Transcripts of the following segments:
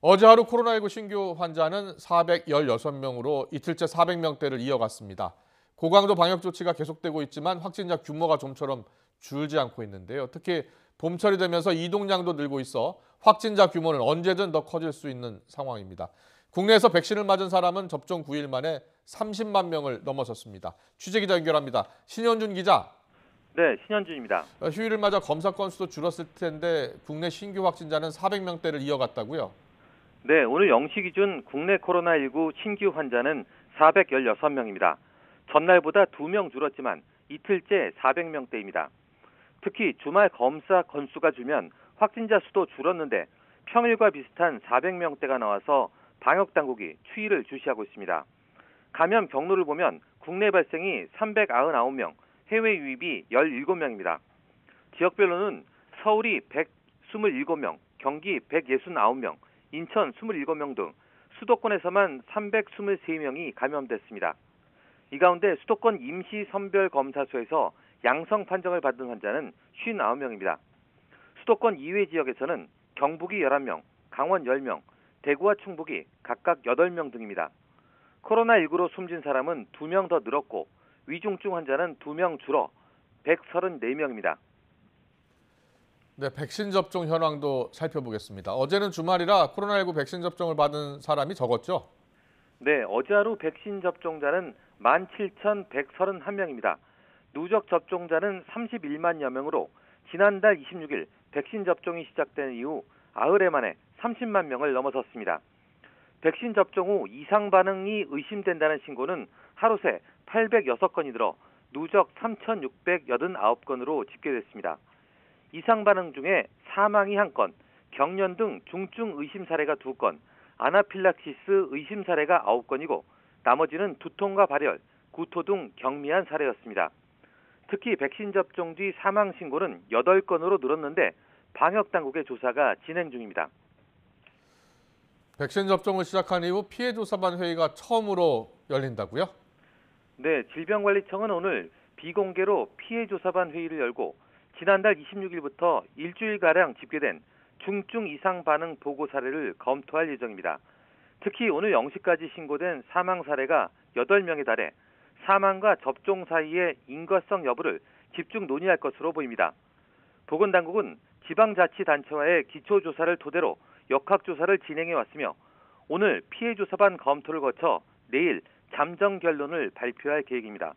어제 하루 코로나19 신규 환자는 416명으로 이틀째 400명대를 이어갔습니다. 고강도 방역 조치가 계속되고 있지만 확진자 규모가 좀처럼 줄지 않고 있는데요. 특히 봄철이 되면서 이동량도 늘고 있어 확진자 규모는 언제든 더 커질 수 있는 상황입니다. 국내에서 백신을 맞은 사람은 접종 9일 만에 30만 명을 넘어섰습니다. 취재기자 연결합니다. 신현준 기자. 네, 신현준입니다. 휴일을 맞아 검사 건수도 줄었을 텐데 국내 신규 확진자는 400명대를 이어갔다고요? 네, 오늘 0시 기준 국내 코로나19 신규 환자는 416명입니다. 전날보다 2명 줄었지만 이틀째 400명대입니다. 특히 주말 검사 건수가 줄면 확진자 수도 줄었는데 평일과 비슷한 400명대가 나와서 방역당국이 추이를 주시하고 있습니다. 감염 경로를 보면 국내 발생이 399명, 해외 유입이 17명입니다. 지역별로는 서울이 127명, 경기 169명, 인천 27명 등 수도권에서만 323명이 감염됐습니다. 이 가운데 수도권 임시선별검사소에서 양성 판정을 받은 환자는 59명입니다. 수도권 이외 지역에서는 경북이 11명, 강원 10명, 대구와 충북이 각각 8명 등입니다. 코로나19로 숨진 사람은 2명 더 늘었고 위중증 환자는 2명 줄어 134명입니다. 네, 백신 접종 현황도 살펴보겠습니다. 어제는 주말이라 코로나19 백신 접종을 받은 사람이 적었죠? 네, 어제 하루 백신 접종자는 17,131명입니다. 누적 접종자는 31만여 명으로 지난달 26일 백신 접종이 시작된 이후 4흘 만에 30만 명을 넘어섰습니다. 백신 접종 후 이상 반응이 의심된다는 신고는 하루 새 806건이 들어 누적 3,689건으로 집계됐습니다. 이상 반응 중에 사망이 1건, 경련 등 중증 의심 사례가 2건, 아나필락시스 의심 사례가 9건이고 나머지는 두통과 발열, 구토 등 경미한 사례였습니다. 특히 백신 접종 뒤 사망 신고는 8건으로 늘었는데 방역당국의 조사가 진행 중입니다. 백신 접종을 시작한 이후 피해조사반 회의가 처음으로 열린다고요? 네, 질병관리청은 오늘 비공개로 피해조사반 회의를 열고 지난달 26일부터 일주일가량 집계된 중증 이상 반응 보고 사례를 검토할 예정입니다. 특히 오늘 0시까지 신고된 사망 사례가 8명에 달해 사망과 접종 사이의 인과성 여부를 집중 논의할 것으로 보입니다. 보건당국은 지방자치단체와의 기초조사를 토대로 역학조사를 진행해 왔으며 오늘 피해조사반 검토를 거쳐 내일 잠정 결론을 발표할 계획입니다.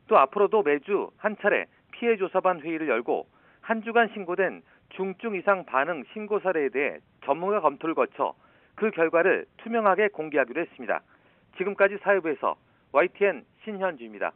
또 앞으로도 매주 한 차례 피해조사반 회의를 열고 한 주간 신고된 중증 이상 반응 신고 사례에 대해 전문가 검토를 거쳐 그 결과를 투명하게 공개하기로 했습니다. 지금까지 사회부에서 YTN 신현주입니다.